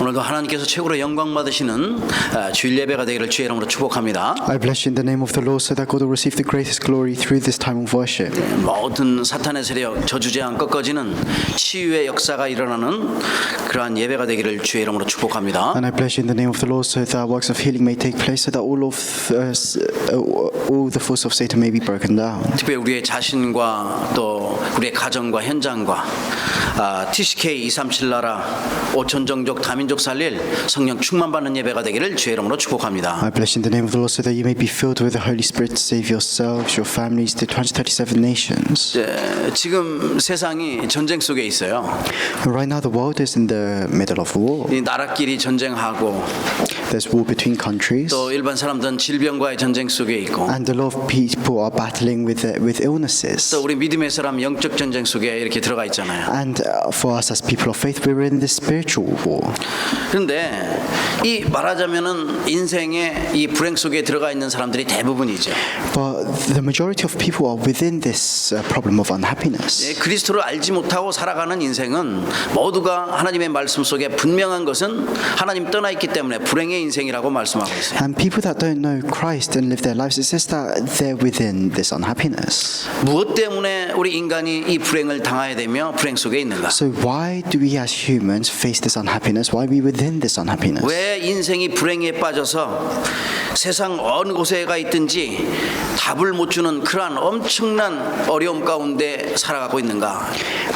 오늘도 하나님께서 최고로 영광 받으시는 주일 예배가 되기를 주의 이름으로 축복합니다. I bless you in the name of the Lord so that God will receive the greatest glory through this time of worship. 모든 사탄의 세력, 저주재앙 꺾어지는 치유의 역사가 일어나는 그러한 예배가 되기를 주의 이름으로 축복합니다. And I bless you in the name of the Lord so that works of healing may take place, so that all the force of Satan may be broken down. 특별히 우리의 자신과 또 우리의 가정과 현장과 TCK 237 나라 5천 종족 다민족 살릴 성령 충만받는 예배가 되기를 주의 이름으로 축복합니다. I bless you in the name of the Lord so that you may be filled with the Holy Spirit to save yourselves, your families, the 237 nations. 지금 세상이 전쟁 속에 있어요. Right now the world is in the middle of war. 이 나라끼리 전쟁하고 There's war between countries. 또 일반 사람들은 질병과의 전쟁 속에 있고 And a lot of people are battling with illnesses. 또 우리 믿음의 사람 영적 전쟁 속에 이렇게 들어가 있잖아요. And for us as people of faith, we're in this spiritual war. 그런데 이 말하자면은 인생의 이 불행 속에 들어가 있는 사람들이 대부분이죠. But the majority of people are within this problem of unhappiness. 그리스도를 알지 못하고 살아가는 인생은 모두가 하나님의 말씀 속에 분명한 것은 하나님 떠나 있기 때문에 불행의 인생이라고 말씀하고 있어요. And people that don't know Christ and live their lives, it says that they're within this unhappiness. 무엇 때문에 우리 인간이 이 불행을 당해야 되며 불행 속에 있는가? So why do we as humans face this unhappiness? Why are we within this unhappiness? 왜 인생이 불행에 빠져서 세상 어느 곳에 가 있든지 답을 못 주는 그러한 엄청난 어려움 가운데 살아가고 있는가?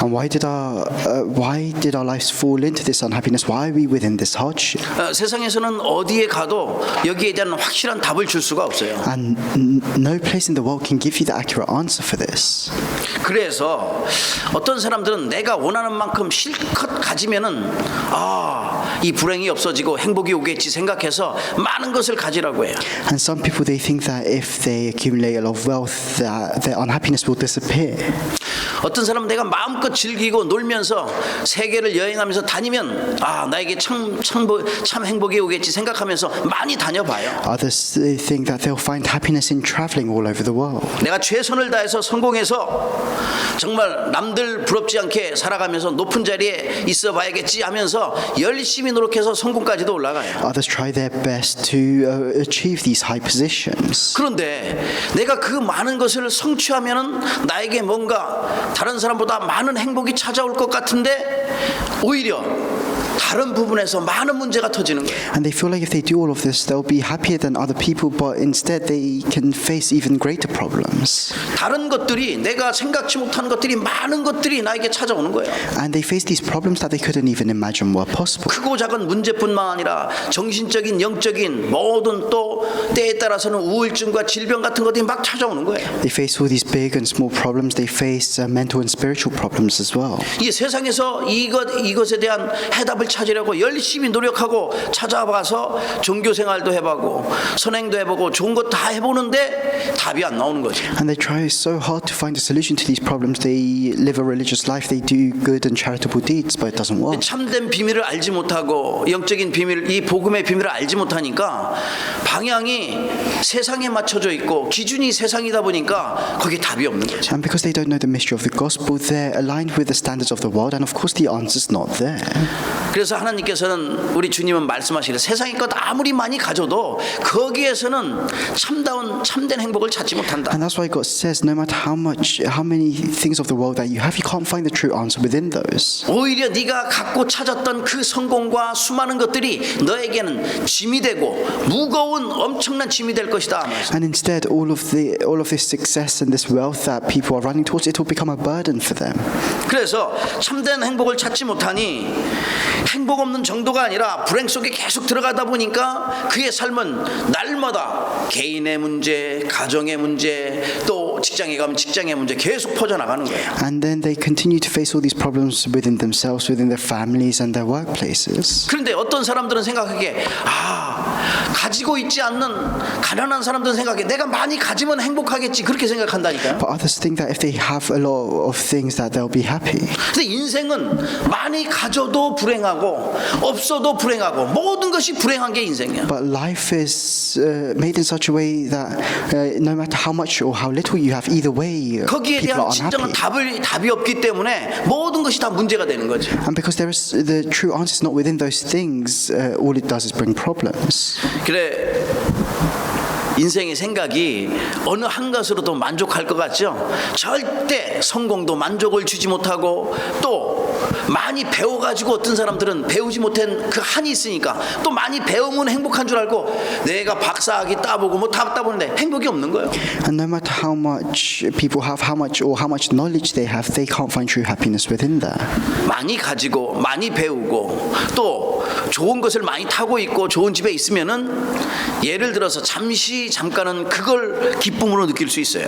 And why did our lives fall into this unhappiness? Why are we within this hardship? 세상에서는 어디에 가도 여기에 대한 확실한 답을 줄 수가 없어요. And no place in the world can give you the accurate answer for this. 그래서 어떤 사람들은 내가 원하는 만큼 실컷 가지면은 이 불행이 없어지고 행복이 오겠지 생각해서 많은 것을 가지라고 해요. And some people, they think that if they accumulate a lot of wealth, that their unhappiness will disappear. 어떤 사람은 내가 마음껏 즐기고 놀면서 세계를 여행하면서 다니면 나에게 참 행복이 오겠지 생각하면서 많이 다녀봐요. Others, they think that they'll find happiness in traveling all over the world. 내가 최선을 다해서 성공해서 정말 남들 부럽지 않게 살아가면서 높은 자리에 있어 봐야겠지 하면서 열심히 노력해서 성공까지도 올라가요. Others try their best to achieve these high positions. 그런데 내가 그 많은 것을 성취하면은 나에게 뭔가 다른 사람보다 많은 행복이 찾아올 것 같은데 오히려 다른 부분에서 많은 문제가 터지는 거예요. And they feel like if they do all of this, they'll be happier than other people, but instead they can face even greater problems. 다른 것들이 내가 생각지 못한 것들이 많은 것들이 나에게 찾아오는 거예요. And they face these problems that they couldn't even imagine were possible. 크고 작은 문제뿐만 아니라 정신적인, 영적인 모든 또 때에 따라서는 우울증과 질병 같은 것들이 막 찾아오는 거예요. They face all these big and small problems. They face mental and spiritual problems as well. 이 세상에서 이것에 대한 해답을 찾으려고 열심히 노력하고 찾아봐서 종교 생활도 해보고 선행도 해보고 좋은 것 다 해보는데 답이 안 나오는 거죠. And they try so hard to find a solution to these problems. They live a religious life. They do good and charitable deeds, but it doesn't work. 참된 비밀을 알지 못하고 영적인 비밀, 이 복음의 비밀을 알지 못하니까 방향이 세상에 맞춰져 있고 기준이 세상이다 보니까 거기에 답이 없는 거죠. And because they don't know the mystery of the gospel, they're aligned with the standards of the world, and of course the answer's not there. 그래서 하나님께서는 우리 주님은 말씀하시기를 세상의 것 아무리 많이 가져도 거기에서는 참된 행복을 찾지 못한다. And that's why God says, no matter how many things of the world that you have, you can't find the true answer within those. 오히려 네가 갖고 찾았던 그 성공과 수많은 것들이 너에게는 짐이 되고 무거운 엄청난 짐이 될 것이다. And instead, all of this success and this wealth that people are running towards, it will become a burden for them. 그래서 참된 행복을 찾지 못하니 행복 없는 정도가 아니라 불행 속에 계속 들어가다 보니까 그의 삶은 날마다 개인의 문제, 가정의 문제, 또 직장에 가면 직장의 문제 계속 퍼져나가는 거예요. And then they continue to face all these problems within themselves, within their families and their workplaces. 그런데 어떤 사람들은 생각하기에 가지고 있지 않는 가난한 사람들은 생각해. 내가 많이 가지면 행복하겠지. 그렇게 생각한다니까요. But others think that if they have a lot of things that they'll be happy. 근데 인생은 많이 가져도 불행하고 없어도 불행하고 모든 것이 불행한 게 인생이야. But life is made in such a way that no matter how much or how little you have, either way, 거기에 people 대한 are 진정한 unhappy. 답이 없기 때문에 모든 것이 다 문제가 되는 거지. And because the true answer is not within those things, all it does is bring problems. 그래 인생의 생각이 어느 한 것으로도 만족할 것 같죠? 절대 성공도 만족을 주지 못하고 또 많이 배워가지고 어떤 사람들은 배우지 못한 그 한이 있으니까 또 많이 배우면 행복한 줄 알고 내가 박사학위 따보고 뭐 다 따보는데 행복이 없는 거예요. And no matter how much people have, how much knowledge they have, they can't find true happiness within that. 많이 가지고 많이 배우고 또 좋은 것을 많이 타고 있고 좋은 집에 있으면은 예를 들어서 잠깐은 그걸 기쁨으로 느낄 수 있어요.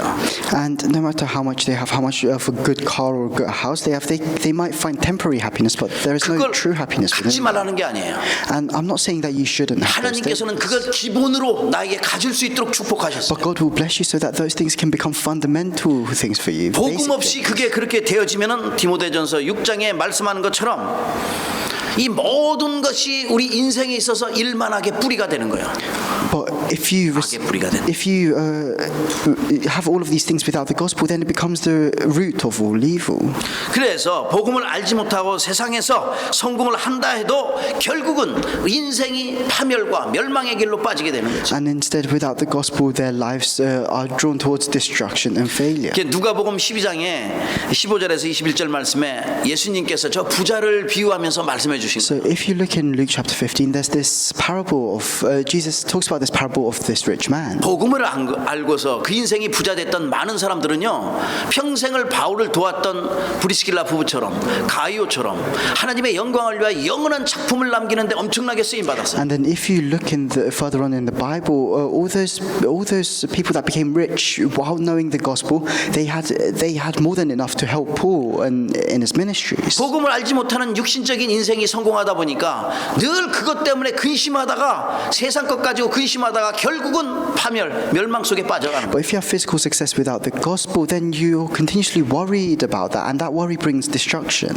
And no matter how much they have, how much of a good car or a good house they have, they might find temporary happiness, but there is no 그걸 true happiness 갖지 within. 말라는 게 아니에요. And I'm not saying that you shouldn't have those things. 하나님께서는 그걸 기본으로 나에게 가질 수 있도록 축복하셨어요. But God will bless you so that those things can become fundamental things for you. 복음 basic 없이 things. 그게 그렇게 되어지면은 디모데전서 6장에 말씀하는 것처럼 이 모든 것이 우리 인생에 있어서 일만하게 뿌리가 되는 거예요. But if you 뿌리가 된다. if you have all of these things without the gospel, then it becomes the root of all evil. 그래서 복음을 알지 못하고 세상에서 성공을 한다 해도 결국은 인생이 파멸과 멸망의 길로 빠지게 되는 거죠. And instead, without the gospel, their lives are drawn towards destruction and failure. 누가복음 12장에 15절에서 21절 말씀에 예수님께서 저 부자를 비유하면서 말씀해 주신 거예요. So if you look in Luke chapter 15, there's this parable of Jesus talks about this parable of this rich man. 복음을 알고서 그 인생이 부자 됐던 많은 사람들은요 평생을 바울을 도왔던 브리스길라 부부처럼 가이오처럼 하나님의 영광을 위하여 영원한 작품을 남기는데 엄청나게 쓰임 받았어요. And then if you look further on in the Bible, all those people that became rich while knowing the gospel, they had more than enough to help Paul in his ministries. 복음을 알지 못하는 육신적인 인생이 성공하다 보니까 늘 그것 때문에 근심하다가 세상 것 가지고 근심하다가 결국은 파멸, 멸망 속에 빠져가는 거예요. But if you have physical success without the gospel, then you're continuously worried about that, and that worry brings destruction.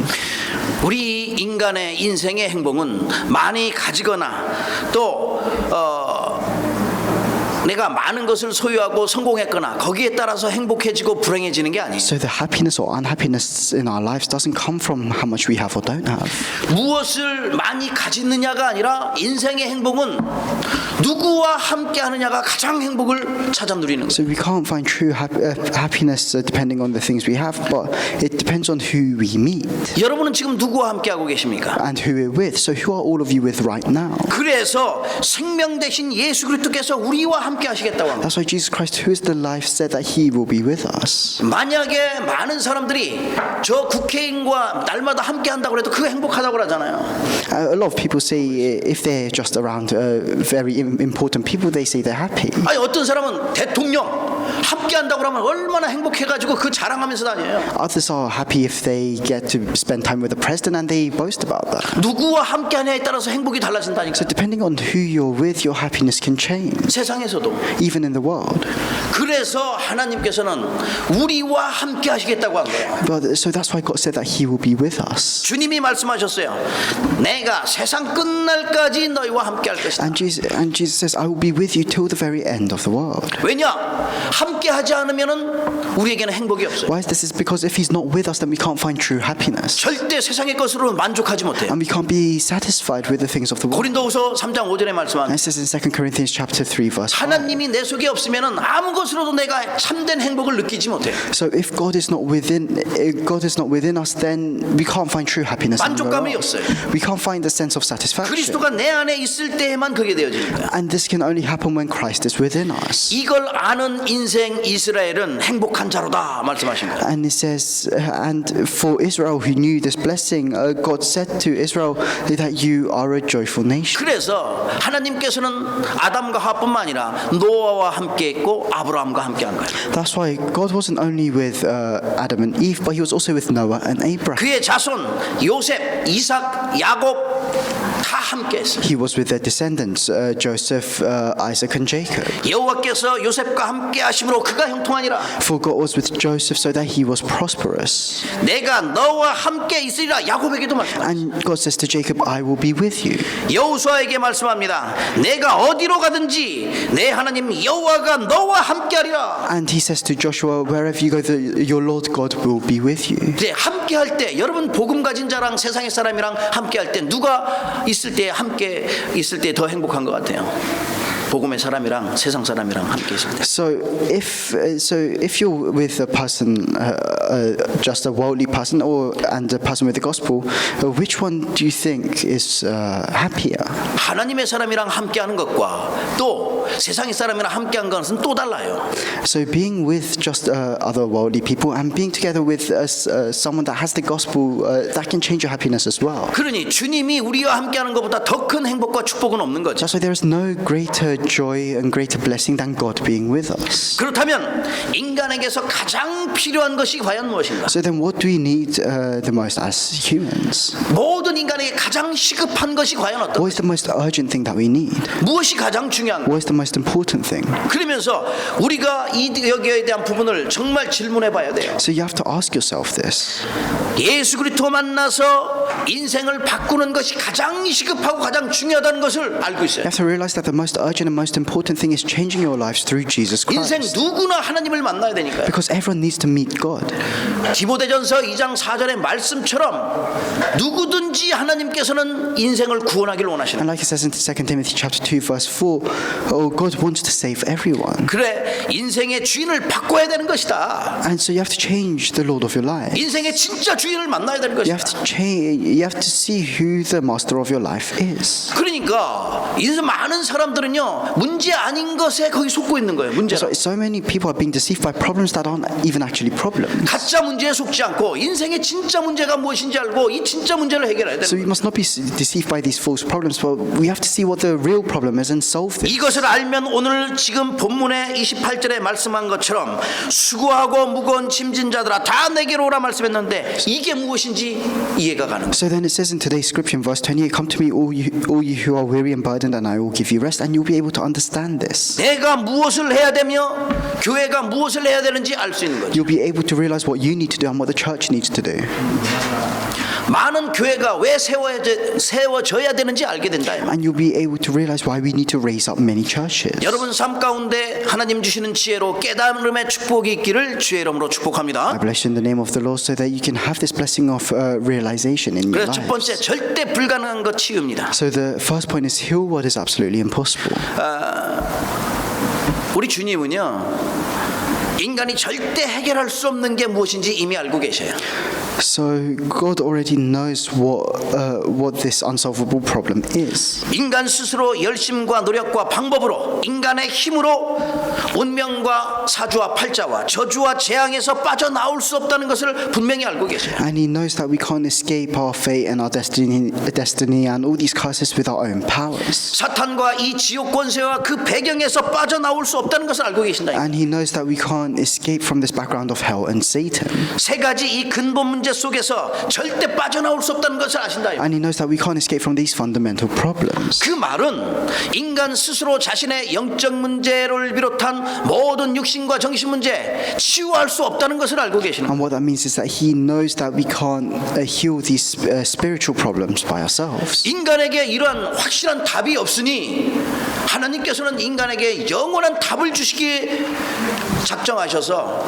우리 인간의 인생의 행복은 많이 가지거나 또 내가 많은 것을 소유하고 성공했거나 거기에 따라서 행복해지고 불행해지는 게 아니에요. So the happiness or unhappiness in our lives doesn't come from how much we have or don't have. 무엇을 많이 가지느냐가 아니라 인생의 행복은 누구와 함께 하느냐가 가장 행복을 찾아 누리는 거예요. So we can't find true happiness depending on the things we have, but it depends on who we meet 여러분은 지금 누구와 함께 하고 계십니까? and who we're with. So who are all of you with right now? 그래서 생명 대신 예수 그리스도께서 우리와 함께 하시겠다고 합니다. That's why Jesus Christ, who is the life, said that He will be with us. 만약에 많은 사람들이 저 국회의원과 날마다 함께 한다고 해도 그거 행복하다고 그러잖아요. A lot of people say if they're just around very important people, they say they're happy. 아니 어떤 사람은 대통령 함께 한다고 그러면 얼마나 행복해가지고 그 자랑하면서 다녀요. Others are happy if they get to spend time with the president and they boast about that. 누구와 함께 하냐에 따라서 행복이 달라진다니까. So depending on who you're with, your happiness can change, 세상에서도. even in the world. 그래서 하나님께서는 우리와 함께 하시겠다고 한 거예요. But so that's why God said that He will be with us. 주님이 말씀하셨어요. 내가 세상 끝날까지 너희와 함께 할 것이다. And Jesus says, I will be with you till the very end of the world. 왜냐? 함께 하지 않으면은 우리에게는 행복이 없어요. Why is this? Is because if He's not with us, then we can't find true happiness. 절대 세상의 것으로 만족하지 못해요. And we can't be satisfied with the things of the world. 고린도후서 3장 5절에 And 말씀합니다. it says in 2 Corinthians chapter 3 verse 5. 하나님이 내 속에 없으면은 아무 것으로도 내가 참된 행복을 느끼지 못해요. So if God is not within us, then we can't find true happiness anywhere 만족감이 else. 없어요. We can't find the sense of satisfaction. 그리스도가 내 안에 있을 때에만 그게 되어지는 거야. And this can only happen when Christ is within us. 이걸 아는 인생 이스라엘은 행복한 자로다 말씀하신 거예요. And it says, and for Israel who knew this blessing, God said to Israel that you are a joyful nation. 그래서 하나님께서는 아담과 하와뿐만 아니라 노아와 함께 있고 아브라함과 함께 한 거예요. That's why God wasn't only with Adam and Eve, but He was also with Noah and Abraham. 그의 자손 요셉, 이삭, 야곱 다 함께했어요. He was with their descendants, Joseph, Isaac, and Jacob. 여호와께서 요셉과 함께하심으로 그가 형통하니라. For God was with Joseph so that he was prosperous. 내가 너와 함께 있으리라. 야곱에게도 말씀합니다. And God says to Jacob, I will be with you. 여호수아에게 말씀합니다. 내가 어디로 가든지 내 하나님 여호와가 너와 함께하리라. And he says to Joshua, wherever you go, your Lord God will be with you. 이제 함께할 때 여러분 복음 가진 자랑 세상의 사람이랑 함께할 때 누가 있을 때 함께 있을 때 더 행복한 것 같아요? 복음의 사람이랑 세상 사람이랑 함께 있을 때. So if you're with a person, just a worldly person, and a person with the gospel, which one do you think is happier? 하나님의 사람이랑 함께하는 것과 또 세상의 사람이랑 함께한 것은 또 달라요. So being with just other worldly people and being together with someone that has the gospel, that can change your happiness as well. 그러니 주님이 우리와 함께하는 것보다 더 큰 행복과 축복은 없는 거죠. That's why there is no greater joy and greater blessing than God being with us. 그렇다면 인간에게서 가장 필요한 것이 과연 무엇인가? So then what do we need the most as humans? 모든 인간에게 가장 시급한 것이 과연 어떤 What is the most urgent thing that we need? 무엇이 가장 중요한 What is the most important thing? 그러면서 우리가 여기에 대한 부분을 정말 질문해 봐야 돼요. So you have to ask yourself this. 예수 그리스도 만나서 인생을 바꾸는 것이 가장 시급하고 가장 중요하다는 것을 알고 있어요. You have to realize that the most urgent and most important thing is changing your lives through Jesus 인생 Christ. 누구나 하나님을 만나야 되니까요. Because everyone needs to meet God. 디모데전서 2장 4절의 말씀처럼 누구든지 하나님께서는 인생을 구원하기를 원하시는 And like it says in 2 Timothy chapter 2 verse 4, God wants to save everyone. 그래 인생의 주인을 바꿔야 되는 것이다. And so you have to change the Lord of your life. 인생의 진짜 주인을 만나야 되는 You 것이다. have to change. You have to see who the master of your life is. 그러니까 인생 많은 사람들은요 문제 아닌 것에 거기 속고 있는 거예요. 문제라. So many people are being deceived by problems that aren't even actually problems. 가짜 문제에 속지 않고 인생의 진짜 문제가 무엇인지 알고 이 진짜 문제를 해결해야 So we 됩니다. must not be deceived by these false problems, but we have to see what the real problem is and solve it. 이것을 알면 오늘 지금 본문의 28절에 말씀한 것처럼 수고하고 무거운 짐진 자들아 다 내게로 오라 말씀했는데 이게 무엇인지 이해가 가는 거예요. So then it says in today's scripture in verse 28, come to me all you who are weary and burdened and I will give you rest, and you'll be able to understand this. 내가 무엇을 해야 되며 교회가 무엇을 해야 되는지 알 수 있는 거죠. You'll be able to realize what you need to do and what the church needs to do. 많은 교회가 왜 세워져야 되는지 알게 된다. And you'll be able to realize why we need to raise up many churches. 여러분 삶 가운데 하나님 주시는 지혜로 깨달음의 축복이 있기를 주의 이름으로 I 축복합니다. bless you in the name of the Lord so that you can have this blessing of realization in your 그래서 첫 번째 lives. 절대 불가능한 것 치유입니다. So the first point is heal what is absolutely impossible. 우리 주님은요 인간이 절대 해결할 수 없는 게 무엇인지 이미 알고 계셔요. So God already knows what this unsolvable problem is. 인간 스스로 열심과 노력과 방법으로 인간의 힘으로 운명과 사주와 팔자와 저주와 재앙에서 빠져나올 수 없다는 것을 분명히 알고 계셔요. And He knows that we can't escape our fate and our destiny and all these curses with our own powers. 사탄과 이 지옥 권세와 그 배경에서 빠져나올 수 없다는 것을 알고 계신다. And He knows that we can't escape from this background of hell and Satan. 세 가지 이 근본 문제 속에서 절대 빠져나올 수 없다는 것을 아신다. And He knows that we can't escape from these fundamental problems. 그 말은 인간 스스로 자신의 영적 문제를 비롯한 모든 육신과 정신 문제 치유할 수 없다는 것을 알고 계시는 거예요. And what that means is that He knows that we can't heal these spiritual problems by ourselves. 인간에게 이러한 확실한 답이 없으니 하나님께서는 인간에게 영원한 답을 주시기에 작정하셔서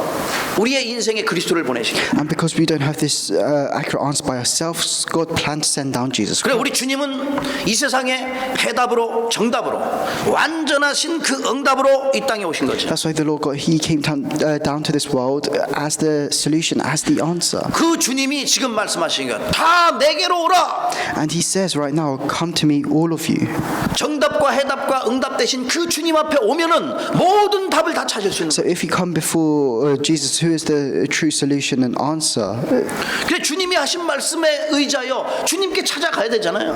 우리의 인생에 그리스도를 보내시고 And because we don't have this accurate answer by ourselves, God planned to send down Jesus 그래 Christ. 우리 주님은 이 세상에 해답으로 정답으로 완전하신 그 응답으로 이 땅에 오신 거죠. That's why the Lord God, He came down to this world as the solution, as the answer. 그 주님이 지금 말씀하신 것 다 내게로 오라. And He says right now, come to me, all of you. 정답과 해답과 응답 대신 그 주님 앞에 오면은 모든 답을 다 찾을 수 있는 So if you come come before Jesus, who is the true solution and answer? 그래 주님이 하신 말씀에 의지하여 주님께 찾아가야 되잖아요.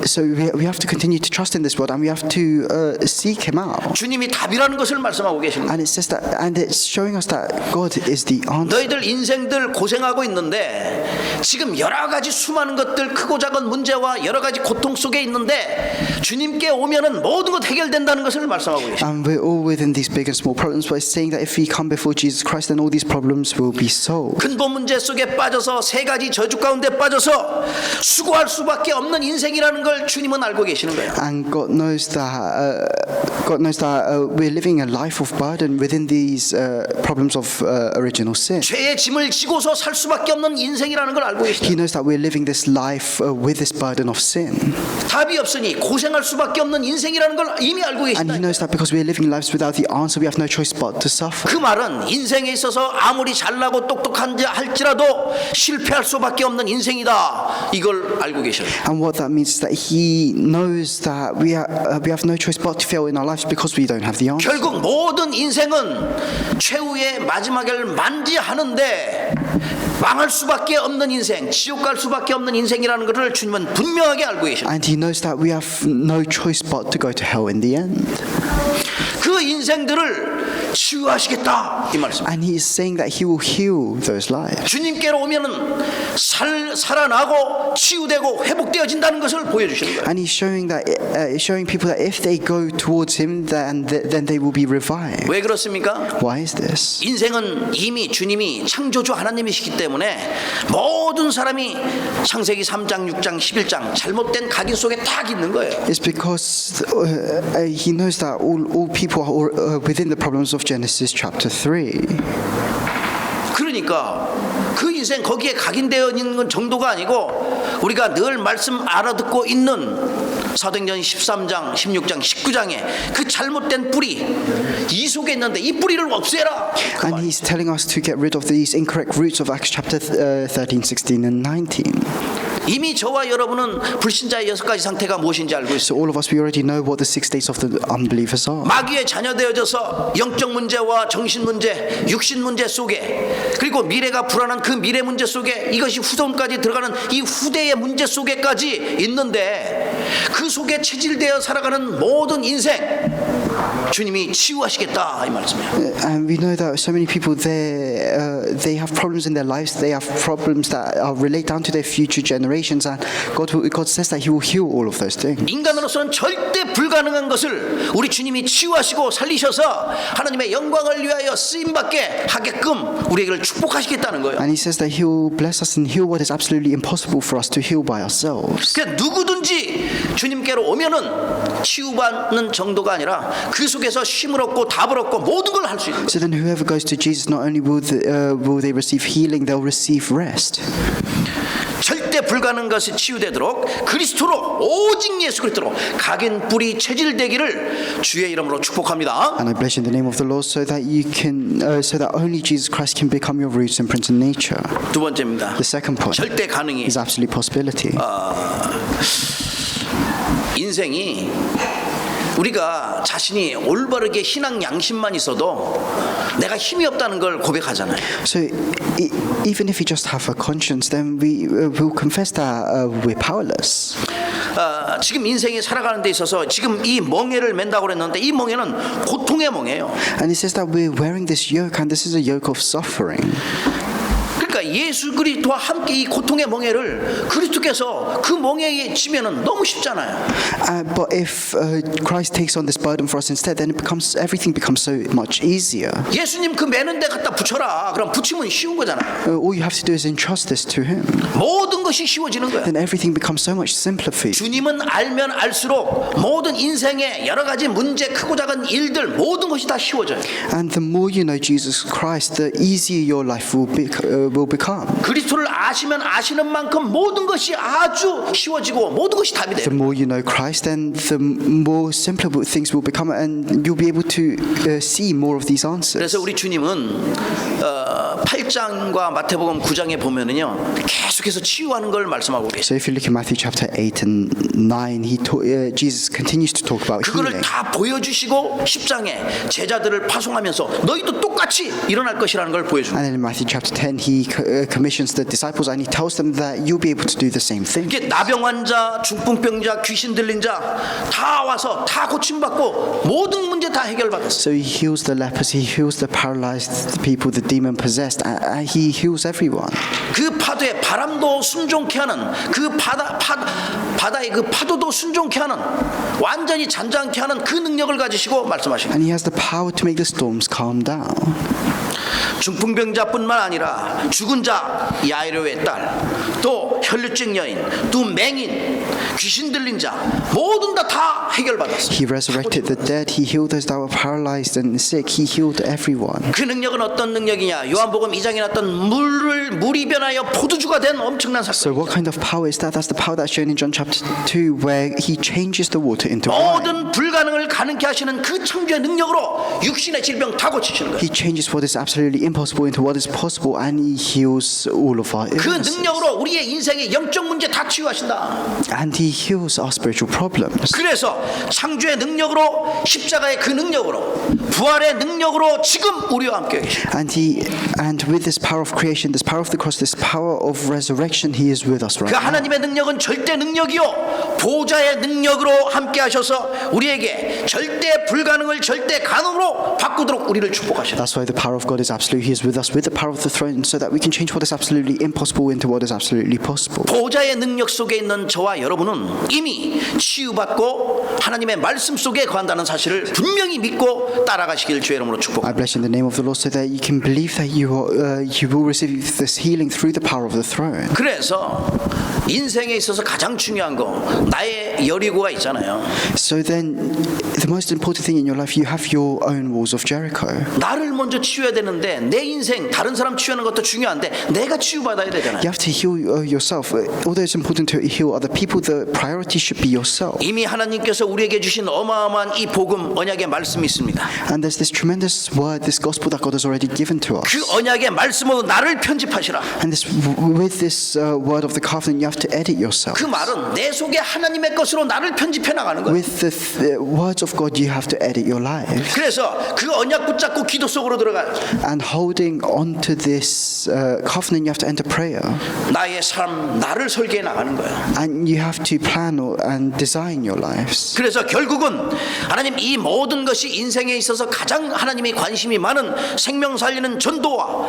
So we have to continue to trust in this word, and we have to seek Him out. 주님이 답이라는 것을 말씀하고 계십니다. And it says that, and it's showing us that God is the answer. 너희들 인생들 고생하고 있는데 지금 여러 가지 수많은 것들 크고 작은 문제와 여러 가지 고통 속에 있는데 주님께 오면은 모든 것 해결된다는 것을 말씀하고 계십니다. And we're all within these big and small problems, but it's saying that if we come before Jesus Christ, then all these problems will be solved. 근본 문제 속에 빠져서 세 가지 저주 가운데 빠져서 수고할 수밖에 없는 인생이라는 걸 주님은 알고 계시는 거예요. And God knows that we're living a life of burden within these problems of original sin. 죄의 짐을 지고서 살 수밖에 없는 인생이라는 걸 알고 He 계시다. knows that we're living this life with this burden of sin. 답이 없으니 고생할 수밖에 없는 인생이라는 걸 이미 알고 And 계시다. He knows that because we're living lives without the answer, we have no choice but to suffer. 그 말은 인생에 있어서 아무리 잘나고 똑똑한지 할지라도 실패할 수밖에 없는 인생이다. 이걸 알고 계셔요. And what that means is that He knows that we have no choice but to fail in our lives because we don't have the answer. 결국 모든 인생은 최후의 마지막을 만지하는데 망할 수밖에 없는 인생, 지옥 갈 수밖에 없는 인생이라는 것을 주님은 분명하게 알고 계셔요. And He knows that we have no choice but to go to hell in the end. 그 인생들을 치유하시겠다 이 말씀. And He is saying that He will heal those lives. 주님께로 오면은 살아나고 치유되고 회복되어진다는 것을 보여주시는 거예요. And He's showing people that if they go towards Him, then they will be revived. 왜 그렇습니까? Why is this? 인생은 이미 주님이 창조주 하나님이시기 때문에 모든 사람이 창세기 3장, 6장, 11장 잘못된 각인 속에 딱 있는 거예요. It's because He knows that all people are within the problems of Genesis chapter 3. 그러니까 그 인생 거기에 각인되어 있는 정도가 아니고 우리가 늘 말씀 알아듣고 있는 사도행전 13장, 16장, 19장에 그 잘못된 뿌리 이 속에 있는데 이 뿌리를 없애라. And He's telling us to get rid of these incorrect roots of Acts chapter 13, 16 and 19. 이미 저와 여러분은 불신자의 6가지 상태가 무엇인지 알고 있어요. So all of us, we already know what the 6 states of the unbelievers are. 마귀의 자녀되어져서 영적 문제와 정신 문제, 육신 문제 속에 그리고 미래가 불안한 그 미래 문제 속에 이것이 후손까지 들어가는 이 후대의 문제 속에까지 있는데 그 속에 체질되어 살아가는 모든 인생 주님이 치유하시겠다 이 말씀이에요. And we know that so many people they have problems in their lives. They have problems that relate down to their future generations, and God says that He will heal all of those things. 인간으로서는 절대 불가능한 것을 우리 주님이 치유하시고 살리셔서 하나님의 영광을 위하여 쓰임받게 하게끔 우리에게 축복하시겠다는 거예요. And He says that He will bless us and heal what is absolutely impossible for us to heal by ourselves. 그러니까 누구든지 주님께로 오면은 치유받는 정도가 아니라 그 속에서 쉼을 얻고 답을 얻고 모든 걸 할 수 있는 거예요. So then, whoever goes to Jesus, not only will they receive healing, they'll receive rest. 절대 불가능한 것이 치유되도록 그리스도로 오직 예수 그리스도로 각인 뿌리 체질되기를 주의 이름으로 축복합니다. And I bless you in the name of the Lord, so that so that only Jesus Christ can become your roots and prince of nature. 두 번째입니다. The second point 절대 가능이 is absolute possibility. 인생이 우리가 자신이 올바르게 신앙 양심만 있어도 내가 힘이 없다는 걸 고백하잖아요. So even if we just have a conscience, then we will confess that we're powerless. 지금 인생이 살아가는 데 있어서 지금 이 멍에를 맨다고 그랬는데 이 멍에는 고통의 멍이에요. And it says that we're wearing this yoke, and this is a yoke of suffering. 그러니까 예수 그리스도와 함께 이 고통의 멍에를 그리스도께서 그 멍에에 지면은 너무 쉽잖아요. But if Christ takes on this burden for us instead, then everything becomes so much easier. 예수님 그 매는 데 갖다 붙여라. 그럼 붙이면 쉬운 거잖아요. All you have to do is entrust this to Him. 모든 것이 쉬워지는 거예요. Then everything becomes so much simpler for you. 주님은 알면 알수록 모든 인생의 여러 가지 문제, 크고 작은 일들 모든 것이 다 쉬워져요. And the more you know Jesus Christ, the easier your life will become. 그리스도를 아시면 아시는 만큼 모든 것이 아주 쉬워지고 모든 것이 답이 돼요. The more you know Christ, then the more simpler things will become, and you'll be able to see more of these answers. 그래서 우리 주님은 8장과 마태복음 9장에 보면은요 계속해서 치유하는 걸 말씀하고 계세요. So if you look at Matthew chapter 8 and 9, Jesus continues to talk about 그거를 healing. 다 보여주시고 10장에 제자들을 파송하면서 너희도 똑같이 일어날 것이라는 걸 보여줍니다. And then in Matthew chapter 10, he commissions the disciples and he tells them that you'll be able to do the same thing. 이게 나병 환자, 중풍병자, 귀신 들린 자 다 와서 다 고침받고 모든 문제 다 해결받았어요. So he heals the lepers, he heals the paralyzed, the people, the demon possessed, and he heals everyone. 그 파도에 바람도 순종케 하는 그 바다의 그 파도도 순종케 하는 완전히 잔잔케 하는 그 능력을 가지시고 말씀하십니다. And he has the power to make the storms calm down. 중풍병자뿐만 아니라 죽은 자 야이로의 딸, 또 혈루증 여인, 또 맹인, 귀신 들린 자 모든 다 해결받았어요. He resurrected the dead, he healed those that were paralyzed and sick, he healed everyone. 그 능력은 어떤 능력이냐? 요한복음 2장에 나왔던 물이 변하여 포도주가 된 엄청난 So 사건. what kind of power is that? That's the power that's shown in John chapter 2 where he changes the water into wine. 모든 불가능을 가능케 하시는 그 창조의 능력으로 육신의 질병 다 고치시는 거예요. He changes what is absolutely impossible into what is possible and he heals all of our 그 illnesses. 능력으로 우리의 인생의 영적 문제 다 치유하신다. And he heals our spiritual problems. 그래서 창조의 능력으로 십자가의 그 능력으로 부활의 능력으로 지금 우리와 함께 계십니다. And with this power of creation, this power of the cross, this power of resurrection, he is with us right 그 now. 하나님의 능력은 절대 능력이요 보좌의 능력으로 함께 하셔서 우리에게 절대 불가능을 절대 가능으로 바꾸도록 우리를 축복하신다. That's why the power of God is absolute. He is with us with the power of the throne so that we can change what is absolutely impossible into what is absolutely possible. 보좌의 능력 속에 있는 저와 여러분은 이미 치유받고 하나님의 말씀 속에 거한다는 사실을 분명히 믿고 따라가시길 주의 이름으로 I 축복합니다. bless in the name of the Lord so that you can believe that you will receive this healing through the power of the throne. 그래서 인생에 있어서 가장 중요한 거 나의 여리고가 있잖아요. So then the most important thing in your life, you have your own walls of Jericho. 나를 먼저 치유해야 되는데 내 인생 다른 사람 치유하는 것도 중요한데 내가 치유받아야 되잖아요. You have to heal yourself. Although it's important to heal other people, the priority should be yourself. 이미 하나님께서 우리에게 주신 어마어마한 이 복음 언약의 말씀이 있습니다. And there's this tremendous word, this gospel that God has already given to us. 그 언약의 말씀으로 나를 편집하시라. And with this word of the covenant, you have to edit yourself. 그 말은 내 속에 하나님의 것으로 나를 편집해 나가는 거예요. With the words of God, you have to edit your life. 그래서 그 언약 붙잡고 기도 속으로 들어가요. And holding on to this covenant, you have to enter prayer. 나의 삶, 나를 설계해 나가는 거예요. And you have to plan and design your lives. 그래서 결국은 하나님 이 모든 것이 인생에 있어서 가장 하나님이 관심이 많은 생명 살리는 전도와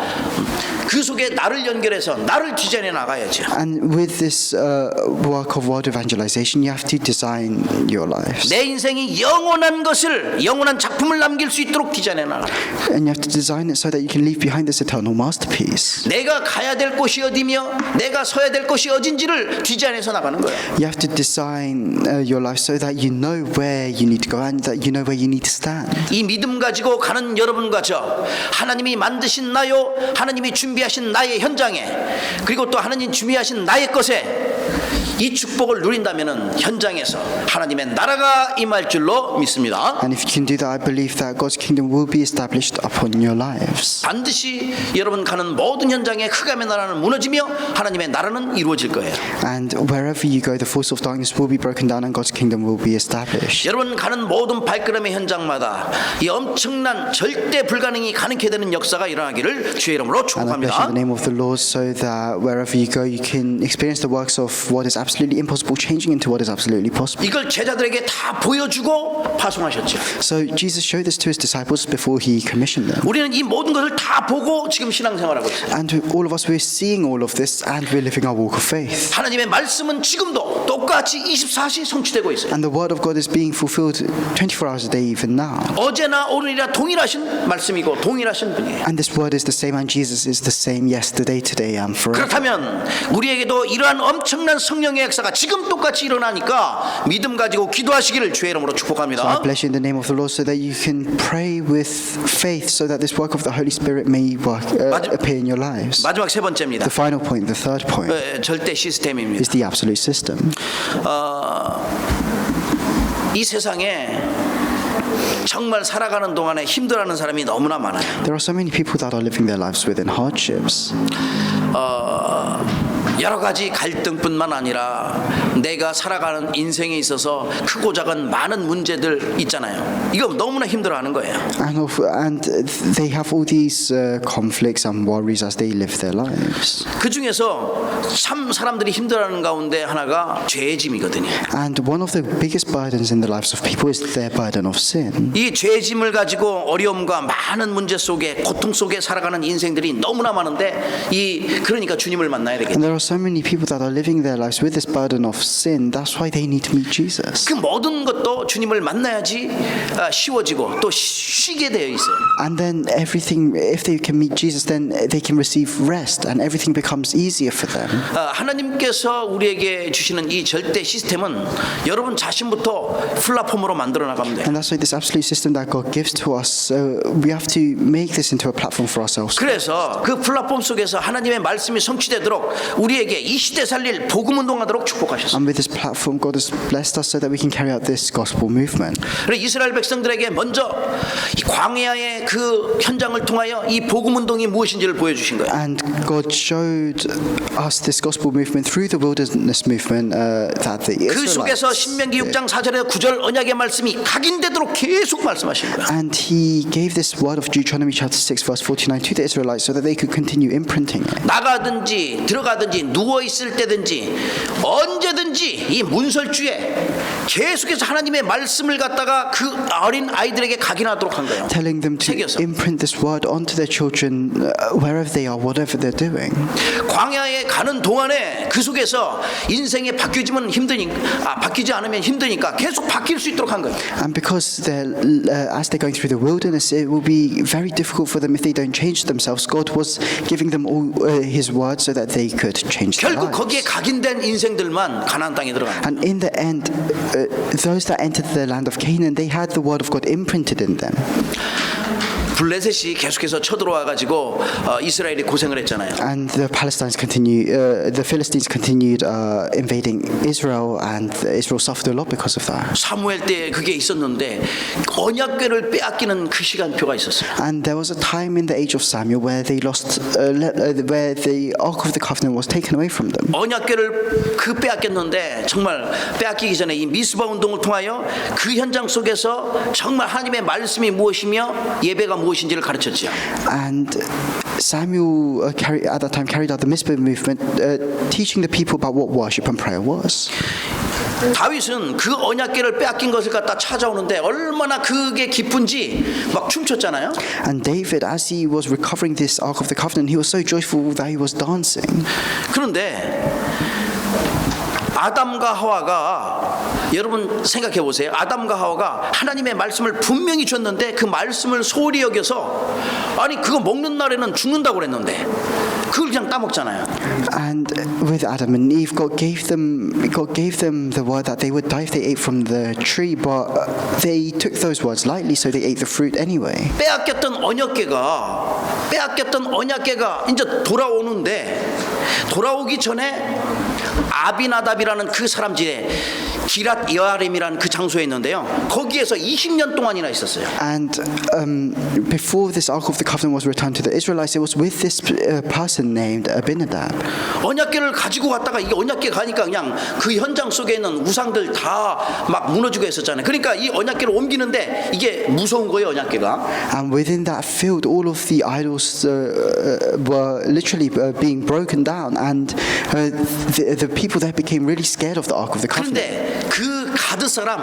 그 속에 나를 연결해서 나를 디자인해 나가야죠. And with this work of word evangelization, you have to design your lives. 내 인생이 영원한 것을 영원한 작품을 남길 수 있도록 디자인해 나가. And you have to design it so that you can leave behind this eternal masterpiece. 내가 가야 될 곳이 어디며 내가 서야 될 곳이 어딘지를 디자인해서 나가는 거예요. You have to design your life so that you know where you need to go and that you know where you need to stand. 이 믿음 가지고 가는 여러분과 저 하나님이 만드신 나요 하나님이 준비하신 나의 현장에 그리고 또 하나님 준비하신 나의 것에 이 축복을 누린다면은 현장에서 하나님의 나라가 임할 줄로 믿습니다. And if you can do that, I believe that God's kingdom will be established upon your lives. 반드시 여러분 가는 모든 현장에 흑암의 나라는 무너지며 하나님의 나라는 이루어질 거예요. And wherever you go, the force of darkness will be broken down and God's kingdom will be established. 여러분 가는 모든 발걸음의 현장마다 이 엄청난 절대 불가능이 가능케 되는 역사가 일어나기를 주의 이름으로 And I bless you in 축복합니다. the name of the Lord so that wherever you go, you can experience the works of what is absolutely impossible changing into what is absolutely possible. 이걸 제자들에게 다 보여주고 파송하셨죠. So Jesus showed this to his disciples before he commissioned them. 우리는 이 모든 것을 다 보고 지금 신앙생활하고 있어요. And all of us, we're seeing all of this and we're living our walk of faith. 하나님의 말씀은 지금도 똑같이 24시 성취되고 있어요. And the word of God is being fulfilled 24 hours a day even now. 어제나 오늘이라 동일하신 말씀이고 동일하신 분이에요. And this word is the same and Jesus is the same yesterday, today and forever. 그렇다면 우리에게도 이러한 엄청난 성령의 역사가 지금 똑같이 일어나니까 믿음 가지고 기도하시기를 주의 이름으로 So I 축복합니다. bless you in the name of the Lord so that you can pray with faith so that this work of the Holy Spirit may appear in your lives. 마지막 세 번째입니다. The final point, the third point, 절대 시스템입니다. is the absolute system. 이 세상에 정말 살아가는 동안에 힘들어하는 사람이 너무나 많아요. There are so many people that are living their lives within hardships. 여러 가지 갈등뿐만 아니라 내가 살아가는 인생에 있어서 크고 작은 많은 문제들 있잖아요. 이거 너무나 힘들어하는 거예요. And they have all these conflicts and worries as they live their lives. 그 중에서 참 사람들이 힘들어하는 가운데 하나가 죄의 짐이거든요. And one of the biggest burdens in the lives of people is their burden of sin. 이 죄의 짐을 가지고 어려움과 많은 문제 속에 고통 속에 살아가는 인생들이 너무나 많은데 그러니까 주님을 만나야 되겠죠. And there are so many people that are living their lives with this burden of sin. That's why they need to meet Jesus. 그 모든 것도 주님을 만나야지 쉬워지고 또 쉬게 되어 있어요. And then everything, if they can meet Jesus, then they can receive rest and everything becomes easier for them. 하나님께서 우리에게 주시는 이 절대 시스템은 여러분 자신부터 플랫폼으로 만들어 나가면 돼요. And that's why this absolute system that God gives to us, we have to make this into a platform for ourselves. 그래서 그 플랫폼 속에서 하나님의 말씀이 성취되도록 우리에게 이 시대 살릴 복음 운동하도록 축복하셨어요. And with this platform, God has blessed us so that we can carry out this gospel movement. 그래서 이스라엘 백성들에게 먼저 이 광야의 그 현장을 통하여 이 복음 운동이 무엇인지를 보여주신 거예요. And God showed us this gospel movement through the wilderness movement that the 그 속에서 Israelites 신명기 did. 6장 4절에서 9절 언약의 말씀이 각인되도록 계속 말씀하신 거예요. And He gave this word of Deuteronomy chapter 6 verse 49 to the Israelites so that they could continue imprinting it. 나가든지 들어가든지 누워 있을 때든지 언제든지 이 문설주에 계속해서 하나님의 말씀을 갖다가 그 어린 아이들에게 각인하도록 한 거예요. Telling them to 새겨서. imprint this word onto their children wherever they are, whatever they're doing. 광야에 가는 동안에 그 속에서 인생이 바뀌지 않으면 힘드니까 계속 바뀔 수 있도록 한 거예요. And because as they're going through the wilderness, it will be very difficult for them if they don't change themselves. God was giving them all His word so that they could change their 결국 거기에 lives. 각인된 인생들만 가나안 땅에 들어가는 거예요. And in the end, those that entered the land of Canaan, they had the word of God imprinted in them. 블레셋이 계속해서 쳐들어와 가지고 이스라엘이 고생을 했잖아요. And the Philistines continued invading Israel, and Israel suffered a lot because of that. 사무엘 때 그게 있었는데 언약궤를 빼앗기는 그 시간표가 있었어요. And there was a time in the age of Samuel where they lost, where the Ark of the Covenant was taken away from them. 언약궤를 빼앗겼는데 정말 빼앗기기 전에 이 미스바 운동을 통하여 그 현장 속에서 정말 하나님의 말씀이 무엇이며 예배가 무엇인지를 가르쳤죠. And Samuel at that time carried out the Mizpah movement, teaching the people about what worship and prayer was. 다윗은 그 언약궤를 빼앗긴 것을 갖다 찾아오는데 얼마나 그게 기쁜지 막 춤췄잖아요. And David, as he was recovering this Ark of the Covenant, he was so joyful that he was dancing. 그런데 아담과 하와가 여러분 생각해 보세요. 아담과 하와가 하나님의 말씀을 분명히 줬는데 그 말씀을 소홀히 여겨서 아니 그거 먹는 날에는 죽는다고 그랬는데 그걸 그냥 따먹잖아요. And with Adam and Eve, God gave them the word that they would die if they ate from the tree, but they took those words lightly, so they ate the fruit anyway. 빼앗겼던 언약궤가 이제 돌아오기 전에 아비나답이라는 그 사람 집에 기랏 여아림이라는 그 장소에 있는데요. 거기에서 20년 동안이나 있었어요. And before this Ark of the Covenant was returned to the Israelites, it was with this person named Abinadab. 언약궤를 가지고 갔다가 이게 언약궤 가니까 그냥 그 현장 속에 있는 우상들 다 막 무너지고 했었잖아요. 그러니까 이 언약궤를 옮기는데 이게 무서운 거예요, 언약궤가. And within that field, all of the idols were literally being broken down, and the people there became really scared of the Ark of the Covenant. 그런데 그 가드 사람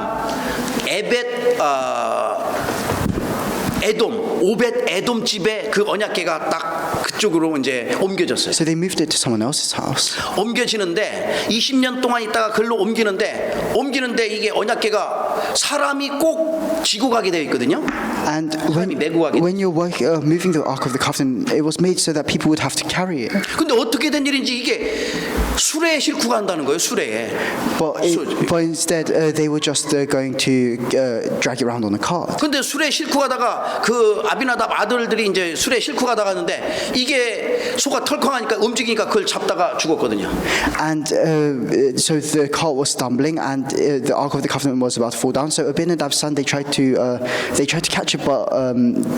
오벳 에돔 집에 그 언약궤가 딱 그쪽으로 이제 옮겨졌어요. So they moved it to someone else's house. 옮겨지는데 20년 동안 있다가 글로 옮기는데 이게 언약궤가 사람이 꼭 지고 가게 되어 있거든요. And 사람이 메고 가게. when you're moving the Ark of the Covenant, it was made so that people would have to carry it. 근데 어떻게 된 일인지 이게 수레에 싣고 간다는 거예요. 수레에. But instead, they were just going to drag it around on a cart. 근데 수레에 싣고 가다가 그 아비나답 아들들이 이제 수레에 싣고 가다가 하는데 이게 소가 털컹하니까 움직이니까 그걸 잡다가 죽었거든요. And so the cart was stumbling, and the Ark of the Covenant was about to fall down. So Abinadab's son, they tried to catch it, but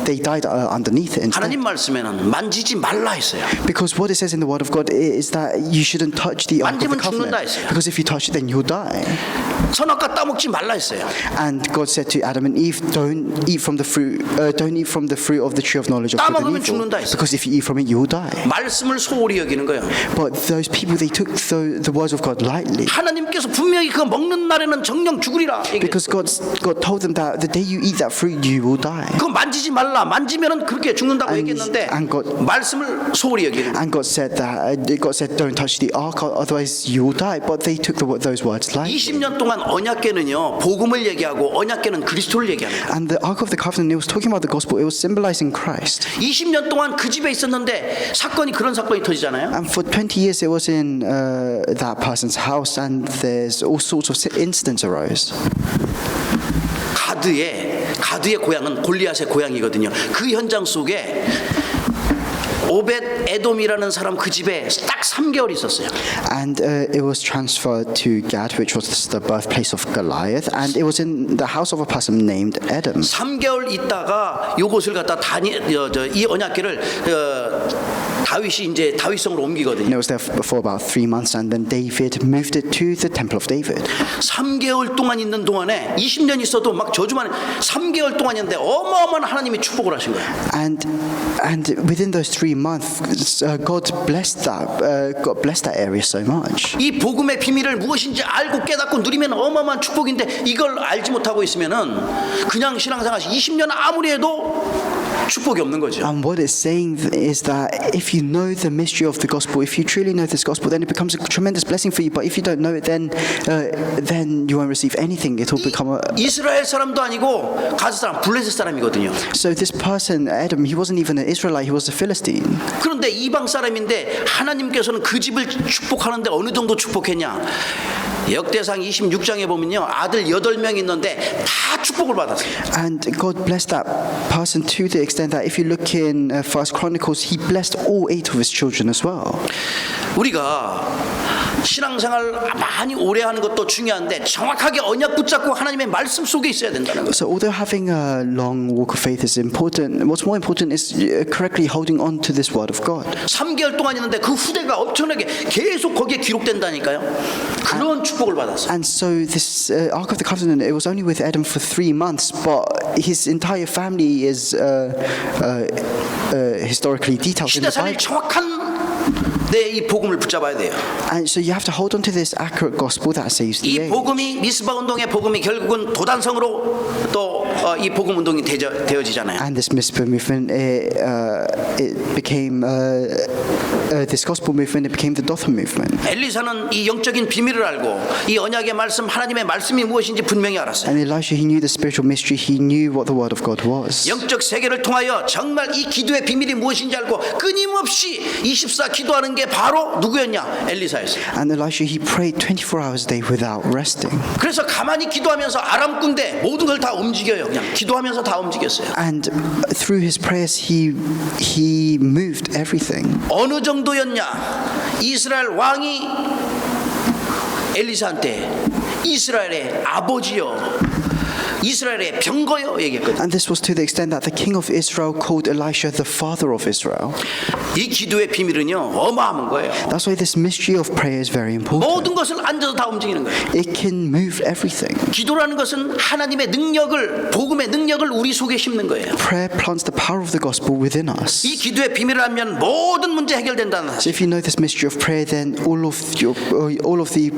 they died underneath it instead. 하나님 말씀에는 만지지 말라 했어요. Because what it says in the Word of God is that you shouldn't touch the Ark of the 만지면 Covenant. 죽는다 했어요. Because if you touch it, then you'll die. 선악과 따먹지 말라 했어요. And God said to Adam and Eve, don't eat from the fruit of the tree of knowledge of good and 따먹으면 evil. 죽는다 했어요. Because if you eat from it, you will die. 말씀을 소홀히 여기는 거예요. But those people, they took the words of God lightly. 하나님께서 분명히 그거 먹는 날에는 정령 죽으리라. Because God told them that the day you eat that fruit, you will die. 그거 만지지 말라. 만지면은 그렇게 죽는다고 얘기했는데 말씀을 소홀히 여기는. And God said don't touch the ark, otherwise you will die. But they took those words lightly. 20년 동안 언약궤는요 복음을 얘기하고 언약궤는 그리스도를 얘기합니다. And the Ark of the Covenant, it was talking about the gospel. It was symbolizing Christ. 20년 동안 그 집에 있었는데 사건이 그런 사건이 터지잖아요. And for 20 years, it was in that person's house, and there's all sorts of incidents arose. 가드의 고향은 골리앗의 고향이거든요. 그 현장 속에 오벳 에돔이라는 사람 그 집에 딱 3개월 있었어요. And it was transferred to Gad, which was the birthplace of Goliath, and it was in the house of a person named Edom. 3개월 있다가 요것을 갖다 이 언약궤를 다윗이 이제 다윗성으로 옮기거든요. And it was there for about 3 months, and then David moved it to the temple of David. 3개월 동안 있는 동안에 20년 있어도 막 저주만 3개월 동안 있는데 어마어마한 하나님이 축복을 하신 거예요. And within those 3 months, God blessed that area so much. 이 복음의 비밀을 무엇인지 알고 깨닫고 누리면 어마어마한 축복인데 이걸 알지 못하고 있으면은 그냥 신앙생활 20년 아무리 해도 축복이 없는 거죠. And what it's saying is that if you know the mystery of the gospel, if you truly know this gospel, then it becomes a tremendous blessing for you. But if you don't know it, then you won't receive anything. It will become a. 이스라엘 사람도 아니고 가스 사람, 블레셋 사람이거든요. So this person, Adam, he wasn't even an Israelite; he was a Philistine. 그런데 이방 사람인데 하나님께서는 그 집을 축복하는데 어느 정도 축복했냐? 역대상 26장에 보면요 아들 8명 있는데 다 축복을 받았어요. And God blessed that person to the extent that if you look in First Chronicles, He blessed all 8 of his children as well. 우리가 신앙생활 많이 오래 하는 것도 중요한데 정확하게 언약 붙잡고 하나님의 말씀 속에 있어야 된다는 거예요. So although having a long walk of faith is important, what's more important is correctly holding on to this word of God. 3개월 동안 있는데 그 후대가 엄청나게 계속 거기에 기록된다니까요. 그런 축복을 받았어요. And so this Ark of the Covenant, it was only with Adam for 3 months, but his entire family is historically detailed in the 시대사를 Bible. 정확한 이 복음을 붙잡아야 돼요. And so you have to hold on to this accurate gospel that saves the 이 age. 복음이 미스바 운동의 복음이 결국은 도단성으로 또 이 복음 운동이 되어지잖아요. And this Mizpah movement, it became this gospel movement. It became the Dothan movement. 엘리사는 이 영적인 비밀을 알고 이 언약의 말씀, 하나님의 말씀이 무엇인지 분명히 알았어요. And Elisha, he knew the spiritual mystery. He knew what the word of God was. 영적 세계를 통하여 정말 이 기도의 비밀이 무엇인지 알고 끊임없이 24 기도하는 게 바로 누구였냐? 엘리사였어요. And Elisha, he prayed 24 hours a day without resting. 그래서 가만히 기도하면서 아람 군대 모든 걸 다 움직여요. 그냥 기도하면서 다 움직였어요. And through his prayers, he moved everything. 어느 정도였냐? 이스라엘 왕이 엘리사한테 이스라엘의 아버지여, 이스라엘의 병거여 얘기했거든요. And this was to the extent that the king of Israel called Elisha the father of Israel. 이 기도의 비밀은요 어마어마한 거예요. That's why this mystery of prayer is very important. 모든 것을 앉아서 다 움직이는 거예요. It can move everything. 기도라는 것은 하나님의 능력을, 복음의 능력을 우리 속에 심는 거예요. Prayer plants the power of the gospel within us. 이 기도의 비밀을 알면 모든 문제 해결된다는 So 사실. if you know this mystery of prayer, then all of the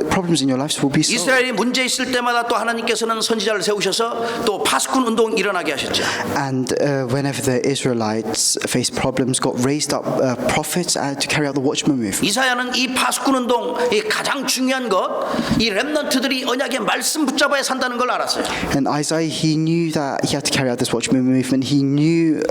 problems in your lives will be solved. 이스라엘이 문제 있을 때마다 또 하나님께서는 선지자를 선지자를 세우셔서 또 파수꾼 운동 일어나게 하셨죠. And whenever the Israelites faced problems, God raised up prophets to carry out the Watchman movement. 이사야는 이 파수꾼 운동의 가장 중요한 것, 이 렘넌트들이 언약의 말씀 붙잡아야 산다는 걸 알았어요. And Isaiah, he knew that he had to carry out this Watchman movement. He knew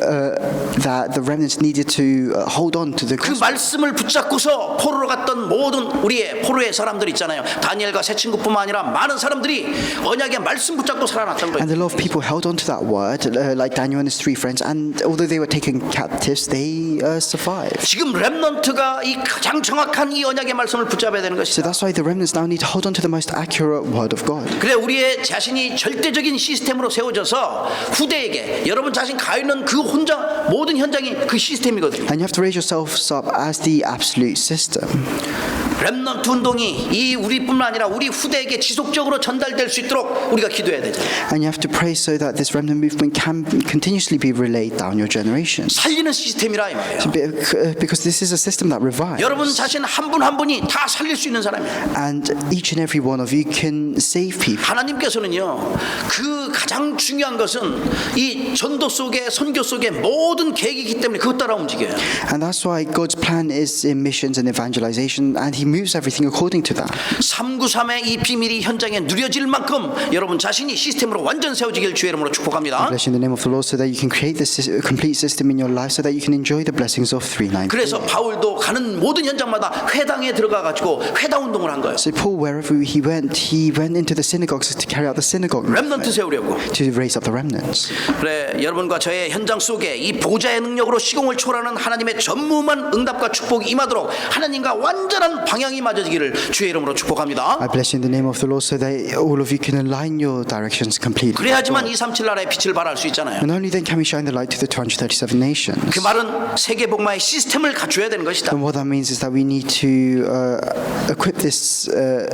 that the remnants needed to hold on to the 그 gospel. 말씀을 붙잡고서 포로로 갔던 모든 우리의 포로의 사람들 있잖아요. 다니엘과 새 친구뿐만 아니라 많은 사람들이 언약의 말씀 붙잡고 살아났던 거예요. And a lot of people held on to that word, like Daniel and his 3 friends. And although they were taken captives, they survived. 지금 렘넌트가 이 가장 정확한 이 언약의 말씀을 붙잡아야 되는 So 것이다. that's why the remnants now need to hold on to the most accurate word of God. 그래 우리의 자신이 절대적인 시스템으로 세워져서 후대에게 여러분 자신 가 있는 그 혼자 모든 현장이 그 시스템이거든요. And you have to raise yourselves up as the absolute system. 렘넌트 운동이 이 우리뿐만 아니라 우리 후대에게 지속적으로 전달될 수 있도록 우리가 기도해야 되죠. And you have to pray so that this remnant movement can continuously be relayed down your generation. 살리는 시스템이라 이 말이에요. Because this is a system that revives. 여러분 자신 한 분 한 분이 다 살릴 수 있는 사람이에요. And each and every one of you can save people. 하나님께서는요 그 가장 중요한 것은 이 전도 속에 선교 속에 모든 계획이기 때문에 그것 따라 움직여요. And that's why God's plan is in missions and evangelization, and He moves everything according to that. 393의 이 비밀이 현장에 누려질 만큼 여러분 자신이 시스템으로 완전 세워지길 주의 이름으로 축복합니다. Bless you in the name of the Lord, so that you can create this complete system in your life, so that you can enjoy the blessings of 393. 그래서 바울도 가는 모든 현장마다 회당에 들어가 가지고 회당 운동을 한 거예요. So Paul, wherever he went into the synagogues to carry out the synagogue 렘넌트 movement, 세우려고. to raise up the remnants. 그래 여러분과 저의 현장 속에 이 보좌의 능력으로 시공을 초월하는 하나님의 전무한 응답과 축복이 임하도록 하나님과 완전한 방향이 맞아지기를 주의 이름으로 축복합니다. I bless you in the name of the Lord, so that all of you can align your directions completely. 그래야지만 237 나라의 빛을 발할 수 있잖아요. And only then can we shine the light to the 237 nations. 그 말은 세계 복마의 시스템을 갖춰야 되는 것이다. And what that means is that we need to equip this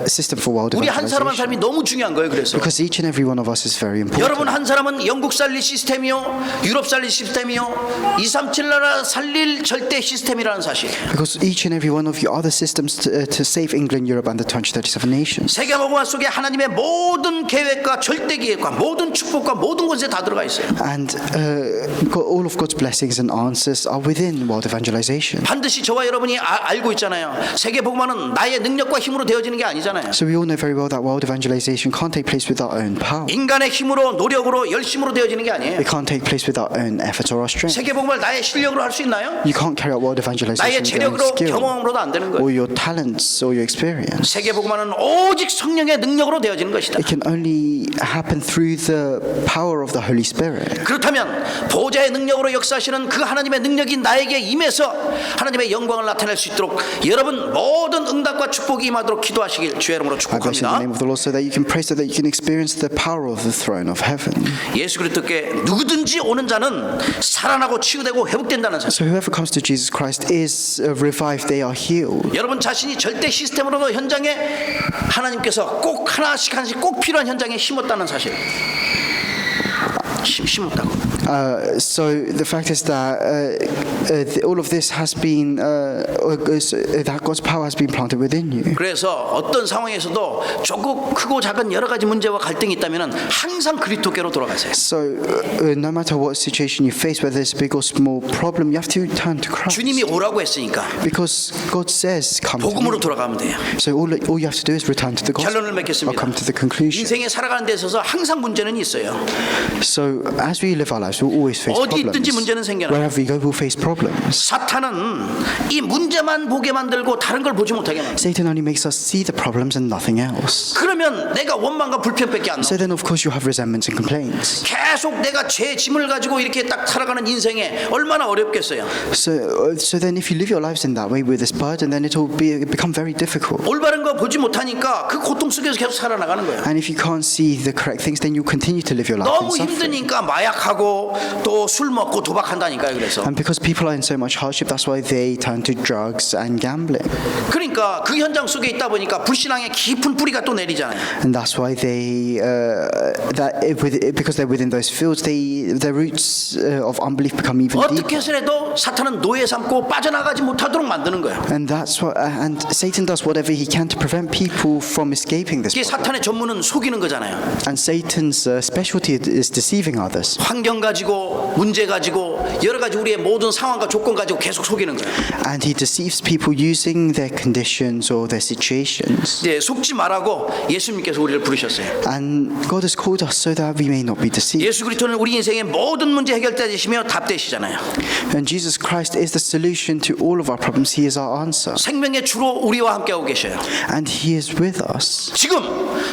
system for world 우리 한 사람 한 사람이 evangelization. 너무 중요한 거예요. 그래서 Because each and every one of us is very important. 여러분 한 사람은 영국 살릴 시스템이요, 유럽 살릴 시스템이요, 237 나라 살릴 절대 시스템이라는 사실. Because each and every one of you are the systems to save England, Europe, and the 237 nations. 세계 복마 속에 하나님의 모든 계획과 절대 계획과 모든 축복과 모든 것에 다 들어가 있어요. And all of God's blessings and answers are within world evangelization. 반드시 저와 여러분이 알고 있잖아요. 세계 복마는 나의 능력과 힘으로 되어지는 게 아니잖아요. So we all know very well that world evangelization can't take place with our own power. 인간의 힘으로 노력으로 열심으로 되어지는 게 아니에요. It can't take place with our own efforts or our strength. 세계 복마를 나의 실력으로 할 수 있나요? You can't carry out world evangelization 나의 with your own 재력으로 skill 경험으로도 안 되는 거예요. or your talents or your experience. 세계 복마는 오직 성령의 능력으로 되어지는 것이다. It can only happen through the power of the Holy Spirit. 그렇다면 보좌의 능력으로 역사하시는 그 하나님의 능력이 나에게 임해서 하나님의 영광을 나타낼 수 있도록 여러분 모든 응답과 축복이 임하도록 기도하시길 주의 이름으로 I bless you in the name 축복합니다. of the Lord, so that you can pray, so that you can experience the power of the throne of heaven. 예수 그리스도께 누구든지 오는 자는 살아나고 치유되고 회복된다는 사실. So whoever comes to Jesus Christ is revived, they are healed. 여러분 자신이 절대 시스템으로도 현장에 하나님께서 꼭 하나씩 꼭 필요한 현장에 심었다는 사실. 심었다고. So the fact is that all of this has been that God's power has been planted within you. 그래서 어떤 상황에서도 조금 크고 작은 여러 가지 문제와 갈등이 있다면 항상 그리스도께로 돌아가세요. So no matter what situation you face, whether it's a big or small problem, you have to turn to Christ. 주님이 오라고 했으니까 Because God says, "Come to 복음으로 me." 돌아가면 돼요. So all you have to do is return to the gospel. 결론을 I'll 맺겠습니다. come to the conclusion. 인생에 살아가는 데 있어서 항상 문제는 있어요. So as we live our lives, we'll always face 어디 problems. 있든지 문제는 생겨나요. Wherever we go, we'll face problems. 사탄은 이 문제만 보게 만들고 다른 걸 보지 못하게 만들어요. Satan only makes us see the problems and nothing else. 그러면 내가 원망과 불평밖에 안 So 나와. then, of course, you have resentments and complaints. 계속 내가 죄 짐을 가지고 이렇게 딱 살아가는 인생에 얼마나 어렵겠어요. So then, if you live your lives in that way with this burden, then it will become very difficult. 올바른 거 보지 못하니까 그 고통 속에서 계속 살아나가는 거예요. And if you can't see the correct things, then you continue to live your life in 너무 힘든 suffering. 힘드니까 마약하고 또 술 먹고 도박한다니까요. 그래서 And because people are in so much hardship, that's why they turn to drugs and gambling. 그러니까 그 현장 속에 있다 보니까 불신앙의 깊은 뿌리가 또 내리잖아요. And that's why they, because they're within those fields, their roots of unbelief become even deeper. 어떻게 해서라도 사탄은 노예 삼고 빠져나가지 못하도록 만드는 거예요. And that's what, and Satan does whatever he can to prevent people from escaping this 이게 problem. 사탄의 전문은 속이는 거잖아요. And Satan's specialty is deceiving others. 환경 가지고 문제 가지고 여러 가지 우리의 모든 상황과 조건 가지고 계속 속이는 거예요. And he deceives people using their conditions or their situations. 이제 속지 말라고 예수님께서 우리를 부르셨어요. And God has called us so that we may not be deceived. 예수 그리스도는 우리 인생의 모든 문제 해결자이시며 답되시잖아요. And Jesus Christ is the solution to all of our problems. He is our answer. 생명의 주로 우리와 함께하고 계셔요. And He is with us. 지금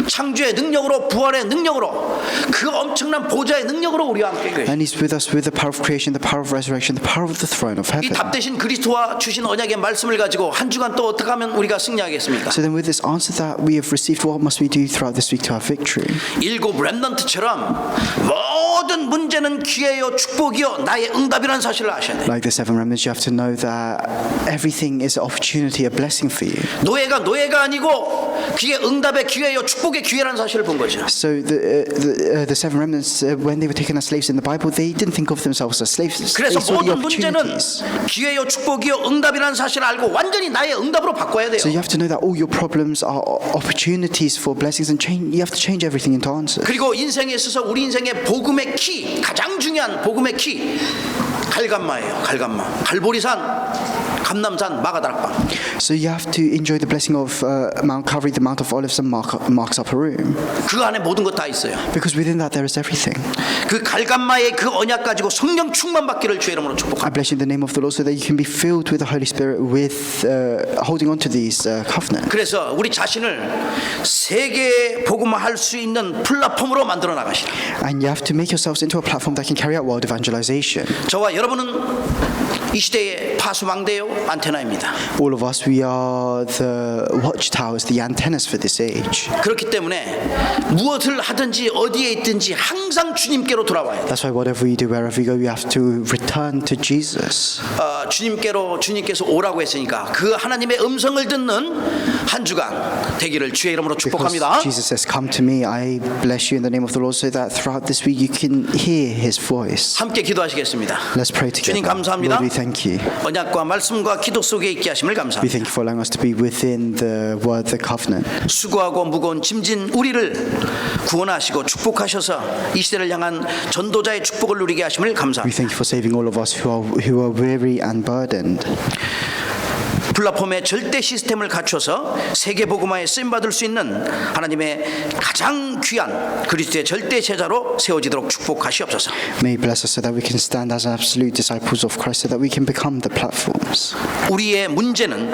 창조의 능력으로 부활의 능력으로 그 엄청난 보좌의 능력으로 우리와 함께 계셔요. And He's with us with the power of creation, the power of resurrection, the power of the throne of 이 heaven. 답되신 그리스도와 주신 언약의 말씀을 가지고 한 주간 또 어떻게 하면 우리가 승리하겠습니까? So then with this answer that we have received, what must we do throughout this week to have victory? 일곱 렘넌트처럼 모든 문제는 기회요 축복이요 나의 응답이라는 사실을 아셔야 돼요. Like the seven remnants, you have to know that everything is an opportunity, a blessing for you. 노예가 아니고 그게 응답의 기회요 축복의 기회라는 사실을 본 거죠. So the seven remnants, when they were taken as slaves in the Bible, they didn't think of themselves as slaves. They 그래서 saw the 모든 문제는 opportunities. 기회요 축복이요 응답이라는 사실을 알고 완전히 나의 응답으로 바꿔야 돼요. So you have to know that all your problems are opportunities for blessings, and change. You have to change everything into answers. 그리고 인생에 있어서 우리 인생의 복음의 키, 가장 중요한 복음의 키 갈감마예요. 갈감마. 갈보리산, 감남산, 마가다락방. So you have to enjoy the blessing of Mount Calvary, the Mount of Olives, and Mark's upper room, 그 안에 모든 것 다 있어요. because within that there is everything. 그 갈감마의 그 언약 가지고 성령 충만 받기를 주의 이름으로 I 축복합니다. bless you in the name of the Lord, so that you can be filled with the Holy Spirit, with holding on to these covenants. 그래서 우리 자신을 세계 복음화할 수 있는 플랫폼으로 만들어 나가시라. And you have to make yourselves into a platform that can carry out world evangelization. 저와 여러분은 이 시대의 파수망대요 안테나입니다. All of us, we are the watchtowers, the antennas for this age. 그렇기 때문에 무엇을 하든지 어디에 있든지 항상 주님께로 돌아와야 돼요. That's why whatever we do, wherever we go, we have to return to Jesus. 주님께서 오라고 했으니까 그 하나님의 음성을 듣는 한 주간 되기를 주의 이름으로 Because 축복합니다. Jesus says, "Come to me, I bless you in the name of the Lord," so that throughout this week you can hear His voice. 함께 기도하시겠습니다. Let's pray 주님 together. 감사합니다. Lord, we thank you. 언약과 말씀과 기도 속에 있게 하심을 We 감사합니다. thank you for allowing us to be within the word, the covenant. 수고하고 무거운 짐진 우리를 구원하시고 축복하셔서 이 시대를 향한 전도자의 축복을 누리게 하심을 We 감사합니다. thank you for saving all of us who are weary and burdened. 플랫폼의 절대 시스템을 갖춰서 세계 복음화에 쓰임 받을 수 있는 하나님의 가장 귀한 그리스도의 절대 제자로 세워지도록 축복하시옵소서. May He bless us so that we can stand as absolute disciples of Christ, so that we can become the platforms. 우리의 문제는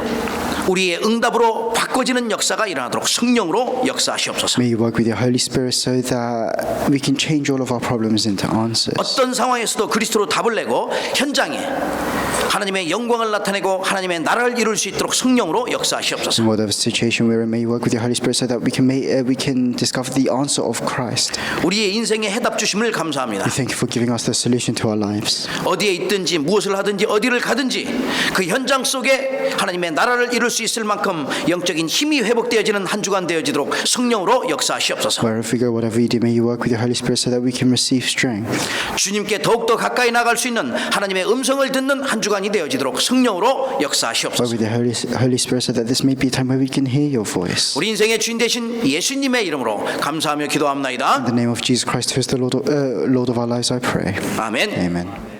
우리의 응답으로 바꿔지는 역사가 일어나도록 성령으로 역사하시옵소서. May You work with Your Holy Spirit so that we can change all of our problems into answers. 어떤 상황에서도 그리스도로 답을 내고 현장에 하나님의 영광을 나타내고 하나님의 나라를 이룰 수 있도록 성령으로 역사하시옵소서. In whatever situation we're in, may You work with Your Holy Spirit so that we can discover the answer of Christ. 우리의 인생의 해답 주심을 감사합니다. We thank You for giving us the solution to our lives. 어디에 있든지 무엇을 하든지 어디를 가든지 그 현장 속에 하나님의 나라를 이룰 수 있을 만큼 영적인 힘이 회복되어지는 한 주간 되어지도록 성령으로 역사하시옵소서. Wherever we go, whatever we do, may You work with Your Holy Spirit so that we can receive strength. 주님께 더욱더 가까이 나갈 수 있는 하나님의 음성을 듣는 한 주간이 되어지도록 성령으로 Work 역사하시옵소서. with the Holy Spirit so that this may be a time where we can hear Your voice. 우리 인생의 주인 되신 예수님의 이름으로 감사하며 기도합나이다. In the name of Jesus Christ, who is the Lord of our lives, I pray. 아멘. Amen.